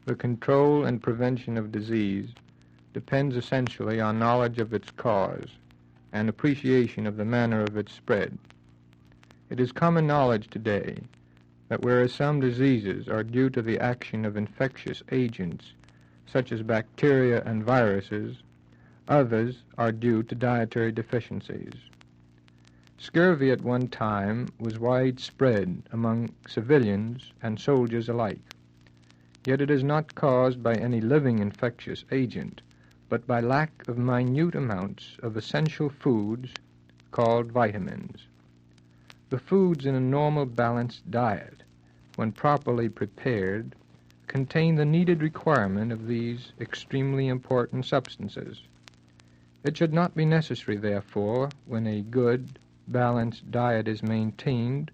The control and prevention of disease depends essentially on knowledge of its cause and appreciation of the manner of its spread. It is common knowledge today that whereas some diseases are due to the action of infectious agents, such as bacteria and viruses, others are due to dietary deficiencies. Scurvy at one time was widespread among civilians and soldiers alike, yet it is not caused by any living infectious agent, but by lack of minute amounts of essential foods called vitamins. The foods in a normal balanced diet, when properly prepared, contain the needed requirement of these extremely important substances. It should not be necessary, therefore, when a good, balanced diet is maintained,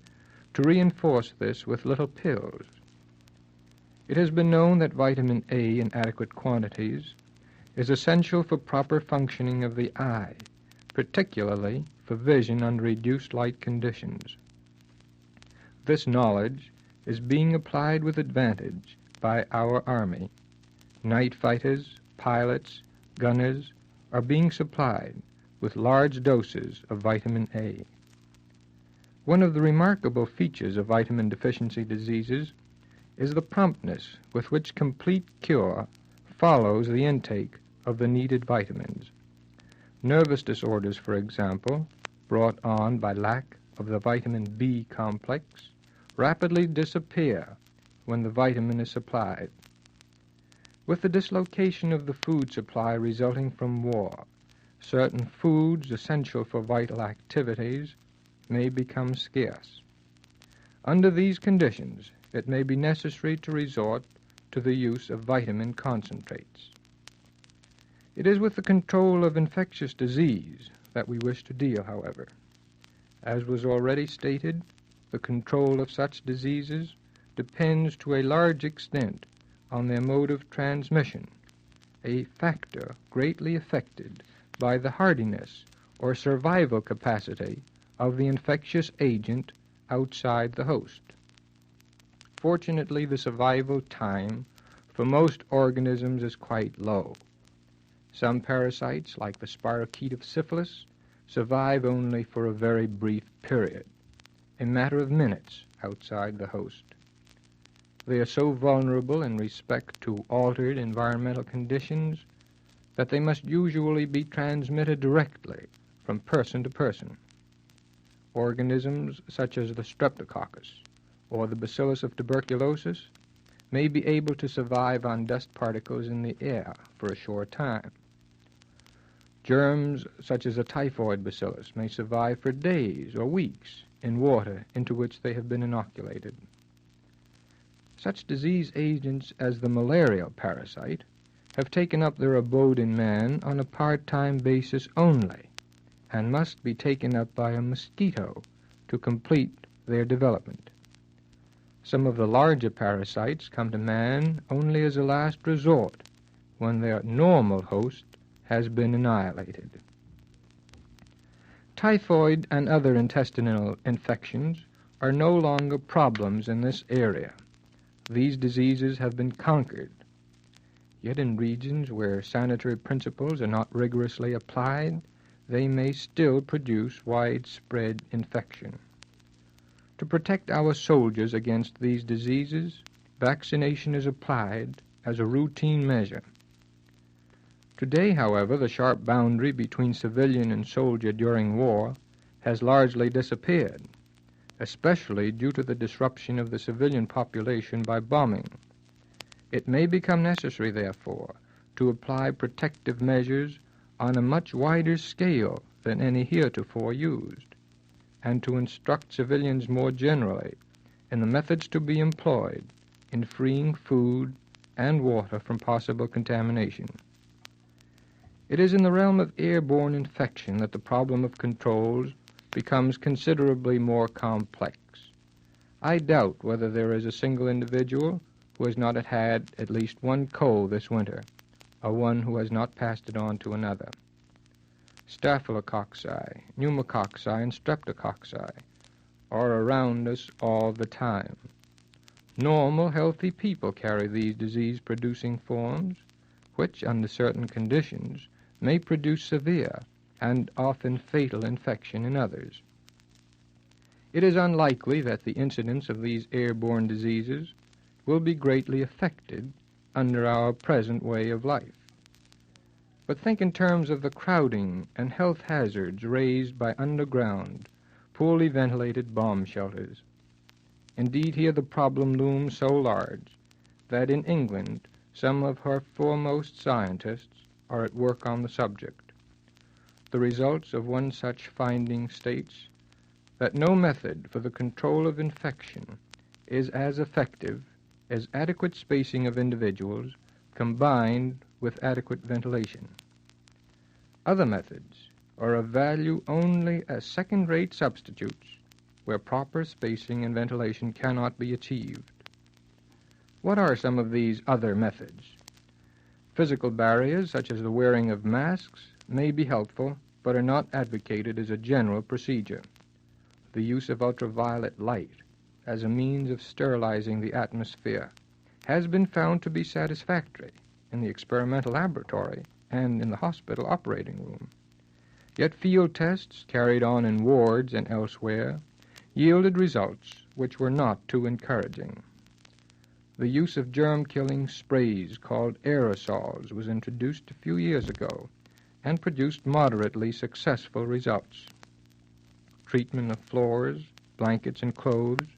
to reinforce this with little pills. It has been known that vitamin A in adequate quantities is essential for proper functioning of the eye, particularly for vision under reduced light conditions. This knowledge is being applied with advantage by our Army. Night fighters, pilots, gunners are being supplied with large doses of vitamin A. One of the remarkable features of vitamin deficiency diseases is the promptness with which complete cure follows the intake of the needed vitamins. Nervous disorders, for example, brought on by lack of the vitamin B complex, rapidly disappear when the vitamin is supplied. With the dislocation of the food supply resulting from war, certain foods essential for vital activities may become scarce. Under these conditions, it may be necessary to resort to the use of vitamin concentrates. It is with the control of infectious disease that we wish to deal, however. As was already stated, the control of such diseases depends to a large extent on their mode of transmission, a factor greatly affected by the hardiness or survival capacity of the infectious agent outside the host. Fortunately, the survival time for most organisms is quite low. Some parasites, like the spirochete of syphilis, survive only for a very brief period, a matter of minutes outside the host. They are so vulnerable in respect to altered environmental conditions that they must usually be transmitted directly from person to person. Organisms such as the streptococcus or the bacillus of tuberculosis may be able to survive on dust particles in the air for a short time. Germs such as a typhoid bacillus may survive for days or weeks in water into which they have been inoculated. Such disease agents as the malarial parasite have taken up their abode in man on a part-time basis only, and must be taken up by a mosquito to complete their development. Some of the larger parasites come to man only as a last resort, when their normal host has been annihilated. Typhoid and other intestinal infections are no longer problems in this area. These diseases have been conquered. Yet in regions where sanitary principles are not rigorously applied, they may still produce widespread infection. To protect our soldiers against these diseases, vaccination is applied as a routine measure. Today, however, the sharp boundary between civilian and soldier during war has largely disappeared, especially due to the disruption of the civilian population by bombing. It may become necessary, therefore, to apply protective measures on a much wider scale than any heretofore used, and to instruct civilians more generally in the methods to be employed in freeing food and water from possible contamination. It is in the realm of airborne infection that the problem of controls becomes considerably more complex. I doubt whether there is a single individual who has not had at least one cold this winter, or one who has not passed it on to another. Staphylococci, pneumococci, and streptococci are around us all the time. Normal, healthy people carry these disease-producing forms, which, under certain conditions, may produce severe and often fatal infection in others. It is unlikely that the incidence of these airborne diseases will be greatly affected under our present way of life. But think in terms of the crowding and health hazards raised by underground, poorly ventilated bomb shelters. Indeed, here the problem looms so large that in England some of her foremost scientists are at work on the subject. The results of one such finding states that no method for the control of infection is as effective as adequate spacing of individuals combined with adequate ventilation. Other methods are of value only as second-rate substitutes where proper spacing and ventilation cannot be achieved. What are some of these other methods? Physical barriers, such as the wearing of masks, may be helpful, but are not advocated as a general procedure. The use of ultraviolet light as a means of sterilizing the atmosphere has been found to be satisfactory in the experimental laboratory and in the hospital operating room. Yet field tests carried on in wards and elsewhere yielded results which were not too encouraging. The use of germ-killing sprays called aerosols was introduced a few years ago and produced moderately successful results. Treatment of floors, blankets, and clothes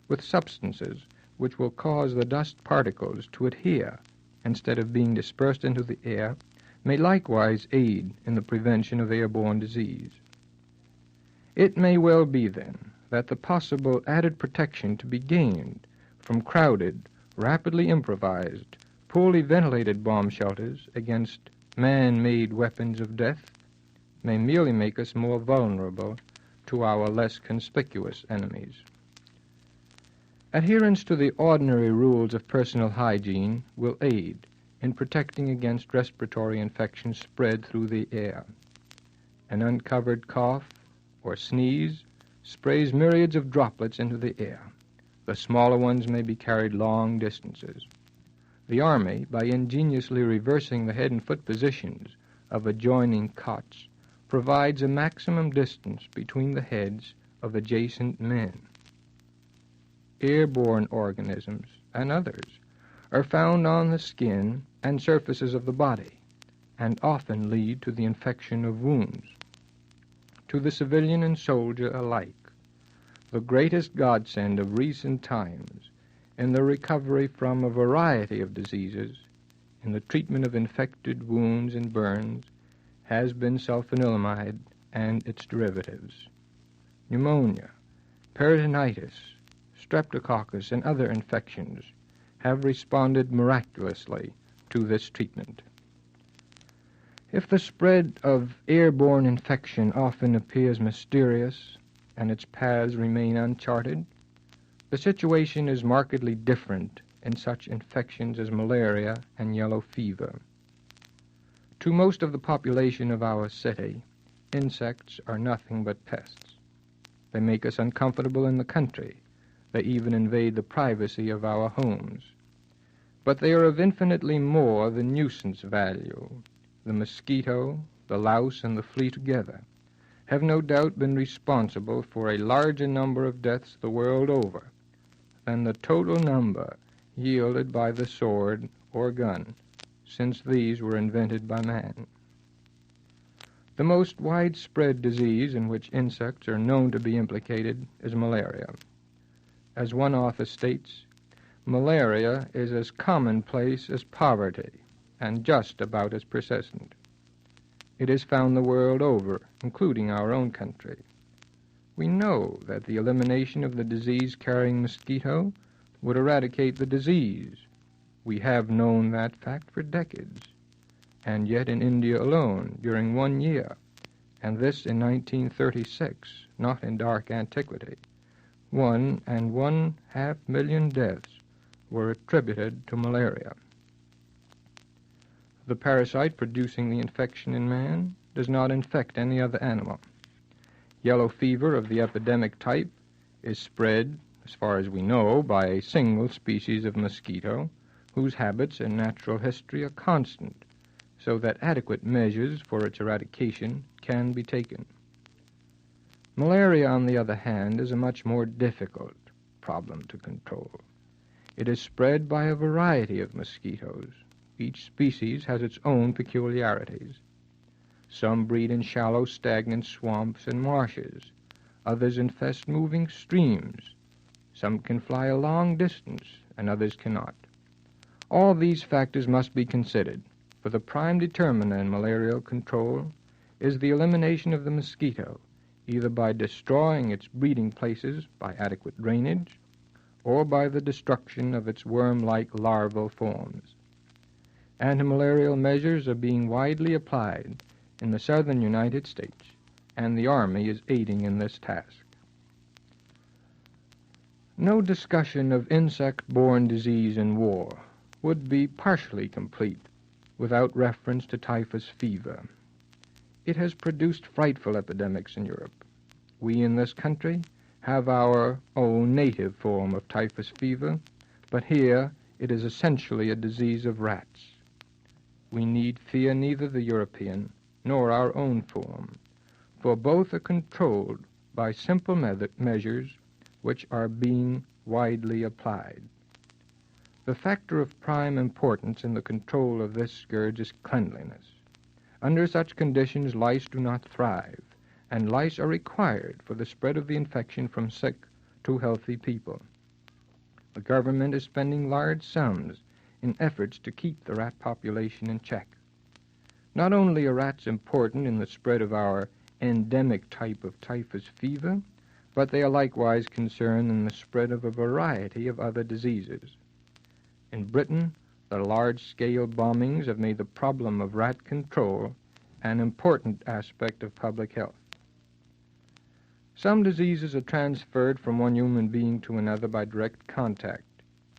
with substances which will cause the dust particles to adhere instead of being dispersed into the air may likewise aid in the prevention of airborne disease. It may well be, then, that the possible added protection to be gained from crowded, rapidly improvised, poorly ventilated bomb shelters against man-made weapons of death may merely make us more vulnerable to our less conspicuous enemies. Adherence to the ordinary rules of personal hygiene will aid in protecting against respiratory infections spread through the air. An uncovered cough or sneeze sprays myriads of droplets into the air. The smaller ones may be carried long distances. The Army, by ingeniously reversing the head and foot positions of adjoining cots, provides a maximum distance between the heads of adjacent men. Airborne organisms and others are found on the skin and surfaces of the body and often lead to the infection of wounds. To the civilian and soldier alike, the greatest godsend of recent times in the recovery from a variety of diseases, in the treatment of infected wounds and burns, has been sulfanilamide and its derivatives. Pneumonia, peritonitis, streptococcus, and other infections have responded miraculously to this treatment. If the spread of airborne infection often appears mysterious and its paths remain uncharted, the situation is markedly different in such infections as malaria and yellow fever. To most of the population of our city, insects are nothing but pests. They make us uncomfortable in the country. They even invade the privacy of our homes. But they are of infinitely more than nuisance value. The mosquito, the louse, and the flea together have no doubt been responsible for a larger number of deaths the world over than the total number yielded by the sword or gun, since these were invented by man. The most widespread disease in which insects are known to be implicated is malaria. As one author states, malaria is as commonplace as poverty and just about as persistent. It is found the world over, including our own country. We know that the elimination of the disease-carrying mosquito would eradicate the disease. We have known that fact for decades. And yet in India alone, during 1 year, and this in 1936, not in dark antiquity, 1.5 million deaths were attributed to malaria. The parasite producing the infection in man does not infect any other animal. Yellow fever of the epidemic type is spread, as far as we know, by a single species of mosquito whose habits and natural history are constant, so that adequate measures for its eradication can be taken. Malaria, on the other hand, is a much more difficult problem to control. It is spread by a variety of mosquitoes. Each species has its own peculiarities. Some breed in shallow, stagnant swamps and marshes. Others infest moving streams. Some can fly a long distance, and others cannot. All these factors must be considered, for the prime determinant in malarial control is the elimination of the mosquito, either by destroying its breeding places by adequate drainage, or by the destruction of its worm-like larval forms. Antimalarial measures are being widely applied in the southern United States, and the Army is aiding in this task. No discussion of insect-borne disease in war would be partially complete without reference to typhus fever. It has produced frightful epidemics in Europe. We in this country have our own native form of typhus fever, but here it is essentially a disease of rats. We need fear neither the European nor our own form, for both are controlled by simple measures which are being widely applied. The factor of prime importance in the control of this scourge is cleanliness. Under such conditions, lice do not thrive, and lice are required for the spread of the infection from sick to healthy people. The government is spending large sums in efforts to keep the rat population in check. Not only are rats important in the spread of our endemic type of typhus fever, but they are likewise concerned in the spread of a variety of other diseases. In Britain, the large-scale bombings have made the problem of rat control an important aspect of public health. Some diseases are transferred from one human being to another by direct contact,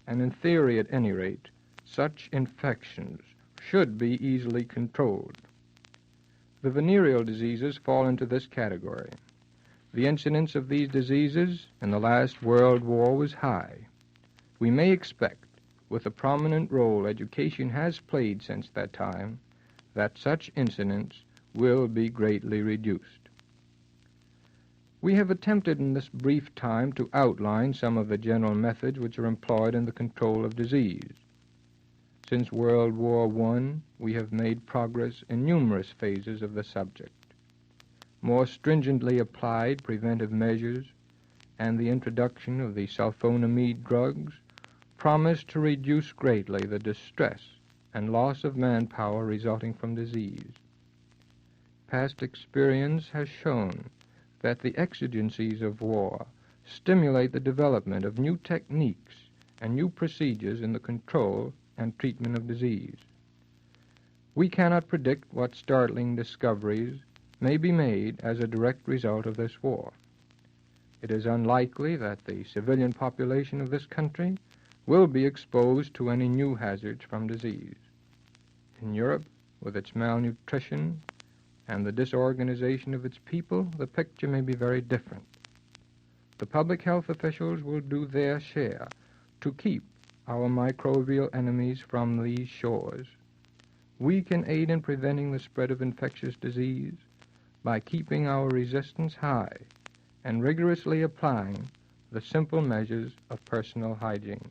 and in theory, at any rate, such infections should be easily controlled. The venereal diseases fall into this category. The incidence of these diseases in the last World War was high. We may expect, with the prominent role education has played since that time, that such incidence will be greatly reduced. We have attempted in this brief time to outline some of the general methods which are employed in the control of disease. Since World War I, we have made progress in numerous phases of the subject. More stringently applied preventive measures and the introduction of the sulfonamide drugs promise to reduce greatly the distress and loss of manpower resulting from disease. Past experience has shown that the exigencies of war stimulate the development of new techniques and new procedures in the control and treatment of disease. We cannot predict what startling discoveries may be made as a direct result of this war. It is unlikely that the civilian population of this country will be exposed to any new hazards from disease. In Europe, with its malnutrition and the disorganization of its people, the picture may be very different. The public health officials will do their share to keep our microbial enemies from these shores. We can aid in preventing the spread of infectious disease by keeping our resistance high and rigorously applying the simple measures of personal hygiene.